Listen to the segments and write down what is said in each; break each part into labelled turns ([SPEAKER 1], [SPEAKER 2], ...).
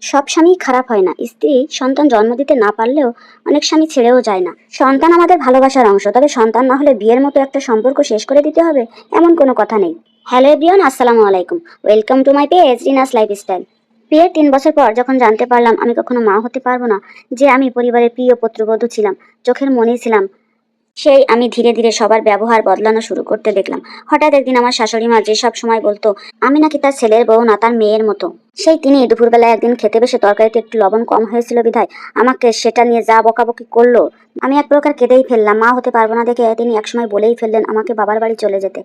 [SPEAKER 1] সব স্বামী খারাপ হয় না। স্ত্রী সন্তান জন্ম দিতে না পারলেও অনেক স্বামী ছেড়েও যায় না। সন্তান আমাদের ভালোবাসার অংশ, তবে সন্তান না হলে বিয়ের মতো একটা সম্পর্ক শেষ করে দিতে হবে এমন কোনো কথা নেই। হ্যালো এভরিওয়ান, আসসালামু আলাইকুম। Welcome to my page Rina's lifestyle. বিয়ের 3 বছর পর যখন জানতে পারলাম আমি কখনো মা হতে পারবো না, যে আমি পরিবারের প্রিয় পুত্রবধূ ছিলাম, চোখের মনেই ছিলাম, সেই আমি ধীরে ধীরে সবার ব্যবহার বদলানো শুরু করতে দেখলাম। হঠাৎ একদিন আমার শাশুড়ি মা যে সব সময় বলতো আমি নাকি তার ছেলের বউ না তার মেয়ের মতো, সেই তিনি দুপুরবেলায় একদিন খেতে বসে তরকারিতে একটু লবণ কম হয়েছিল বিধায় আমাকে সেটা নিয়ে যা বকাবকি করলো, আমি এক প্রকার কেঁদেই ফেললাম। মা হতে পারবো না দেখে তিনি একসময় বলেই ফেললেন আমাকে বাবার বাড়ি চলে যেতে,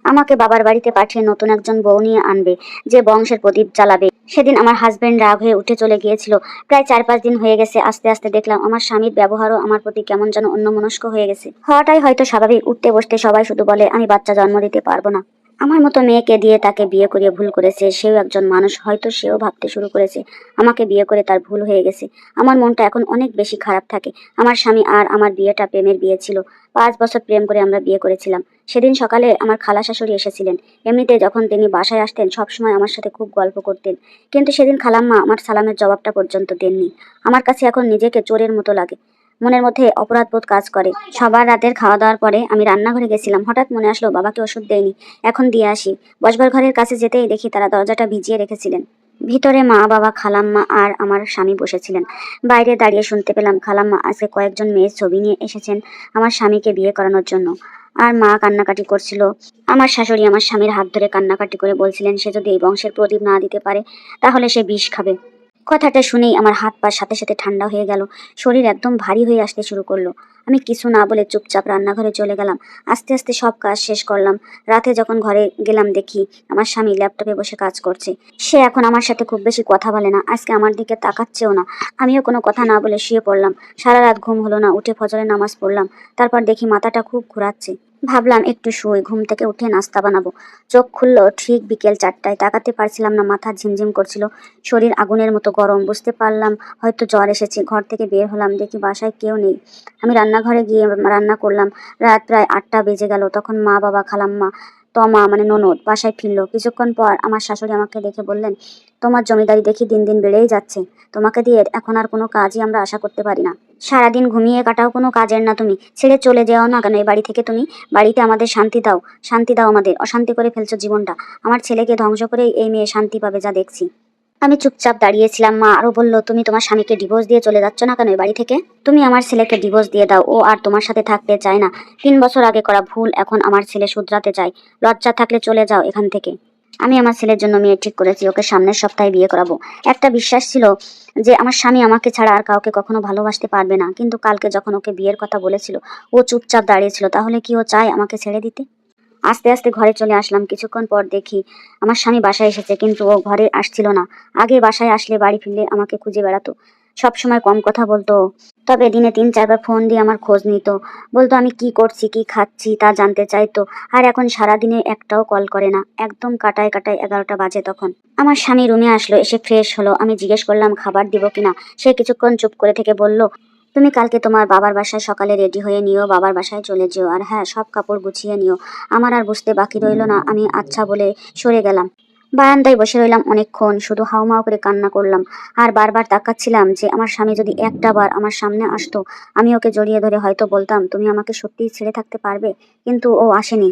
[SPEAKER 1] আমাকে বাবার বাড়িতে পাঠিয়ে নতুন একজন বউ নিয়ে আনবে, যে বংশের প্রদীপ জ্বালাবে। সেদিন আমার হাজবেন্ড রাগ হয়ে উঠে চলে গিয়েছিল। প্রায় 4-5 দিন হয়ে গেছে। আস্তে আস্তে দেখলাম আমার স্বামীর ব্যবহারও আমার প্রতি কেমন যেন অন্যমনস্ক হয়ে গেছে। হওয়াটাই হয়তো স্বাভাবিক। উঠতে বসতে সবাই শুধু বলে আমি বাচ্চা জন্ম দিতে পারবো না। আমার মতো মেয়েকে দিয়ে তাকে বিয়ে করিয়ে ভুল করেছে, সেও একজন মানুষ, হয়তো সেও ভাবতে শুরু করেছে আমাকে বিয়ে করে তার ভুল হয়ে গেছে। আমার মনটা এখন অনেক বেশি খারাপ থাকে। আমার স্বামী আর আমার বিয়েটা প্রেমের বিয়ে ছিল। 5 বছর প্রেম করে আমরা বিয়ে করেছিলাম। সেদিন সকালে আমার খালা শাশুড়ি এসেছিলেন। এমনিতে যখন তিনি বাসায় আসতেন সবসময় আমার সাথে খুব গল্প করতেন, কিন্তু সেদিন খালাম্মা আমার সালামের জবাবটা পর্যন্ত দেননি। আমার কাছে এখন নিজেকে চোরের মতো লাগে। মনের মধ্যে অপরাধবোধ কাজ করে। সবার রাতের খাওয়া দাওয়ার পরে আমি রান্নাঘরে গেছিলাম। হঠাৎ মনে আসলো বাবাকে ওষুধ দেয়নি, এখন দিয়ে আসি। বসবার ঘরের কাছে যেতেই দেখি তারা দরজাটা ভিজিয়ে রেখেছিলেন। ভিতরে মা, বাবা, খালাম্মা আর আমার স্বামী বসেছিলেন। বাইরে দাঁড়িয়ে শুনতে পেলাম খালাম্মা আজকে কয়েকজন মেয়ের ছবি নিয়ে এসেছেন আমার স্বামীকে বিয়ে করানোর জন্য। আর মা কান্নাকাটি করছিল। আমার শাশুড়ি আমার স্বামীর হাত ধরে কান্নাকাটি করে বলছিলেন সে যদি এই বংশের প্রদীপ না দিতে পারে তাহলে সে বিষ খাবে। কথাটা শুনেই আমার হাত পা সাথে সাথে ঠান্ডা হয়ে গেল। শরীর একদম ভারী হয়ে আসতে শুরু করলো। আমি কিছু না বলে চুপচাপ রান্নাঘরে চলে গেলাম। আস্তে আস্তে সব কাজ শেষ করলাম। রাতে যখন ঘরে গেলাম দেখি আমার স্বামী ল্যাপটপে বসে কাজ করছে। সে এখন আমার সাথে খুব বেশি কথা বলে না, আজকে আমার দিকে তাকাচ্ছেও না। আমিও কোনো কথা না বলে শুয়ে পড়লাম। সারা রাত ঘুম হলো না। উঠে ফজরের নামাজ পড়লাম। তারপর দেখি মাথাটা খুব ঘোরাচ্ছে। ভাবলাম একটু শুই, ঘুম থেকে উঠে নাস্তা বানাবো। চোখ খুললো ঠিক বিকেল 4টায়। তাকাতে পারছিলাম না, মাথা ঝিমঝিম করছিল, শরীর আগুনের মতো গরম। বুঝতে পারলাম হয়তো জ্বর এসেছে। ঘর থেকে বের হলাম, দেখি বাসায় কেউ নেই। আমি রান্নাঘরে গিয়ে রান্না করলাম। রাত প্রায় 8টা বেজে গেল। তখন মা, বাবা, খালাম্মা, তমা মানে ননদ বাসায় ফিরলো। কিছুক্ষণ পর আমার শাশুড়ি আমাকে দেখে বললেন তোমার জমিদারি দেখি দিন দিন বেড়েই যাচ্ছে। তোমাকে দিয়ে এখন আর কোনো কাজই আমরা আশা করতে পারি না। সারাদিন ঘুমিয়ে কাটাও, কোনো কাজের না তুমি। ছেড়ে চলে যাও না কেন এই বাড়ি থেকে তুমি? বাড়িতে আমাদের শান্তি দাও, শান্তি দাও আমাদের। অশান্তি করে ফেলছো জীবনটা। আমার ছেলেকে ধ্বংস করেই এই মেয়ে শান্তি পাবে যা দেখছি। আমি চুপচাপ দাঁড়িয়েছিলাম। মা আরো বলল তুমি তোমার স্বামীকে ডিভোর্স দিয়ে চলে যাচ্ছ না কেন এই বাড়ি থেকে? তুমি আমার ছেলেকে ডিভোর্স দিয়ে দাও, ও আর তোমার সাথে থাকতে চায় না। 3 বছর আগে করা ভুল এখন আমার ছেলে শুধরাতে চায়। লজ্জা থাকলে চলে যাও এখান থেকে। আমি আমার ছেলের জন্য মেয়ে ঠিক করেছি, ওকে সামনের সপ্তাহে বিয়ে করাবো। একটা বিশ্বাস ছিল যে আমার স্বামী আমাকে ছাড়া আর কাউকে কখনো ভালোবাসতে পারবে না, কিন্তু কালকে যখন ওকে বিয়ের কথা বলেছিল ও চুপচাপ দাঁড়িয়েছিল। তাহলে কি ও চায় আমাকে ছেড়ে দিতে? আস্তে আস্তে ঘরে চলে আসলাম। কিছুক্ষণ পর দেখি আমার স্বামী বাসায় এসেছে, কিন্তু ও ঘরে আসছিল না। আগে বাসায় আসলে বাড়ি ফিরলে আমাকে খুঁজে বেড়াতো। সবসময় কম কথা বলতো, তবে দিনে 3-4 বার ফোন দিয়ে আমার খোঁজ নিত। বলতো আমি কি করছি, কি খাচ্ছি তা জানতে চাইতো। আর এখন সারাদিনে একটাও কল করে না। একদম কাটায় কাটায় 11টা বাজে তখন। আমার স্বামী রুমে আসলো, এসে ফ্রেশ হলো। আমি জিজ্ঞেস করলাম খাবার দিব কিনা। সে কিছুক্ষণ চুপ করে থেকে বলল তুমি কালকে তোমার বাবার বাসায় সকালে রেডি হয়ে নিও, বাবার বাসায় চলে যেও। আর হ্যাঁ, সব কাপড় গুছিয়ে নিও। আমার আর বুঝতে বাকি রইল না। আমি আচ্ছা বলে সরে গেলাম। বারান্দায় বসে রইলাম অনেকক্ষণ, শুধু হাউমাউ করে কান্না করলাম। আর বারবার তাকাচ্ছিলাম যে আমার স্বামী যদি একটা বার আমার সামনে আসতো, আমি ওকে জড়িয়ে ধরে হয়তো বলতাম তুমি আমাকে সত্যিই ছেড়ে থাকতে পারবে। কিন্তু ও আসেনি।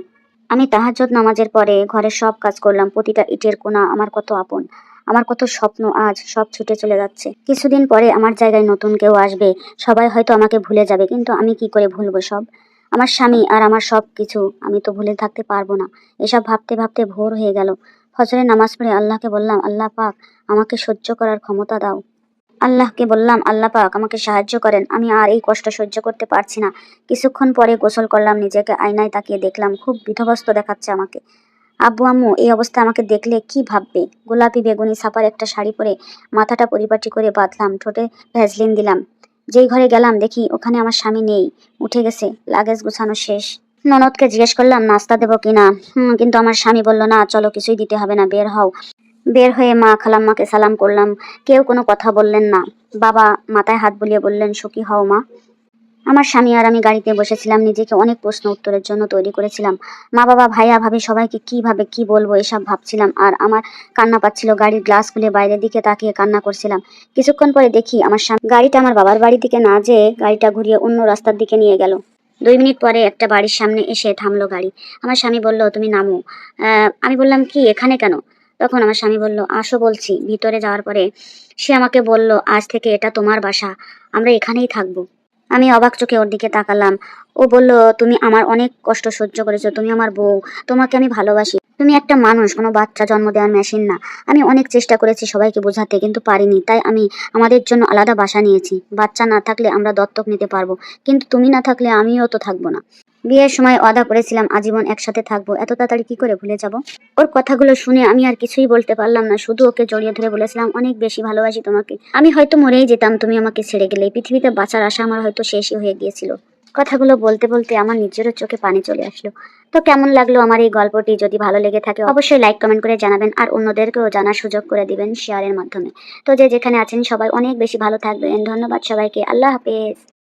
[SPEAKER 1] আমি তাহাজ্জুদ নামাজের পরে ঘরের সব কাজ করলাম। প্রতিটা ইটের কোণা আমার কত আপন, আমার কত স্বপ্ন আজ সব ছুটে চলে যাচ্ছে। কিছুদিন পরে আমার জায়গায় নতুন কেউ আসবে। সবাই হয়তো আমাকে ভুলে যাবে, কিন্তু আমি কি করে ভুলবো সব? আমার স্বামী আর আমার সব কিছু আমি তো ভুলে থাকতে পারবো না। এসব ভাবতে ভাবতে ভোর হয়ে গেল। ফজরের নামাজ পড়ে আল্লাহকে বললাম আল্লাহ পাক আমাকে সহ্য করার ক্ষমতা দাও। আল্লাহকে বললাম আল্লাহ পাক আমাকে সাহায্য করেন, আমি আর এই কষ্ট সহ্য করতে পারছি না। কিছুক্ষণ পরে গোসল করলাম। নিজেকে আয়নায় তাকিয়ে দেখলাম খুব বিধবস্ত দেখাচ্ছে আমাকে। আব্বু আম্মু এই অবস্থায় আমাকে দেখলে কি ভাববে? গোলাপি বেগুনি ছাপার একটা শাড়ি পরে মাথাটা পরিপাটি করে বাঁধলাম, ঠোঁটে ভ্যাজলিন দিলাম। যেই ঘরে গেলাম দেখি ওখানে আমার স্বামী নেই, উঠে গেছে, লাগেজ গুছানো শেষ। ননদকে জিজ্ঞেস করলাম নাস্তা দেবো কিনা। কিন্তু আমার স্বামী বলল না চলো, কিছুই দিতে হবে না, বের হও। বের হয়ে মা খালাম্মাকে সালাম করলাম। কেউ কোনো কথা বললেন না। বাবা মাথায় হাত বুলিয়ে বললেন সুখী হও মা। আমার স্বামী আর আমি গাড়িতে বসেছিলাম, নিজেকে অনেক প্রশ্ন উত্তরের জন্য তৈরি করেছিলাম। মা বাবা ভাইয়া ভাবি সবাইকে কিভাবে কি বলবো এসব ভাবছিলাম, আর আমার কান্না পাচ্ছিল। গাড়ির গ্লাস খুলে বাইরের দিকে তাকিয়ে কান্না করছিলাম। কিছুক্ষণ পরে দেখি আমার স্বামী গাড়িটা আমার বাবার বাড়ির দিকে না যেয়ে গাড়িটা ঘুরিয়ে অন্য রাস্তার দিকে নিয়ে গেল। 2 মিনিট পরে একটা বাড়ির সামনে এসে থামলো গাড়ি। আমার স্বামী বলল, তুমি নামো। আমি বললাম, কি এখানে কেন? তখন আমার স্বামী বলল, আসো বলছি। ভিতরে যাওয়ার পরে সে আমাকে বলল, আজ থেকে এটা তোমার বাসা, আমরা এখানেই থাকবো। আমি অবাক চোখে ওর দিকে তাকালাম। ও বলল, তুমি আমার অনেক কষ্ট সহ্য করেছো, তুমি আমার বউ, তোমাকে আমি ভালোবাসি। তুমি একটা মানুষ, কোনো বাচ্চা জন্ম দেওয়ার মেশিন না। আমি অনেক চেষ্টা করেছি সবাইকে বোঝাতে, কিন্তু পারিনি। তাই আমি আমাদের জন্য আলাদা বাসা নিয়েছি। বাচ্চা না থাকলে আমরা দত্তক নিতে পারবো, কিন্তু তুমি না থাকলে আমিও তো থাকবো না। বিয়ের সময় ওয়াদা করেছিলাম আজীবন একসাথে থাকবো, এত তাড়াতাড়ি কি করে ভুলে যাব? ওর কথাগুলো শুনে আমি আর কিছুই বলতে পারলাম না, শুধু ওকে জড়িয়ে ধরে বলেছিলাম, অনেক বেশি ভালোবাসি তোমাকে। আমি হয়তো মরেই যেতাম তুমি আমাকে ছেড়ে গেলে। এই পৃথিবীতে বাঁচার আশা আমার হয়তো শেষই হয়ে গিয়েছিল। কথাগুলো বলতে বলতে আমার নিজেরও চোখে পানি চলে আসলো। তো কেমন লাগলো আমার এই গল্পটি? যদি ভালো লেগে থাকে অবশ্যই লাইক কমেন্ট করে জানাবেন, আর অন্যদেরকেও জানার সুযোগ করে দিবেন শেয়ারের মাধ্যমে। তো যে যেখানে আছেন সবাই অনেক বেশি ভালো থাকবেন। ধন্যবাদ সবাইকে। আল্লাহ হাফেজ।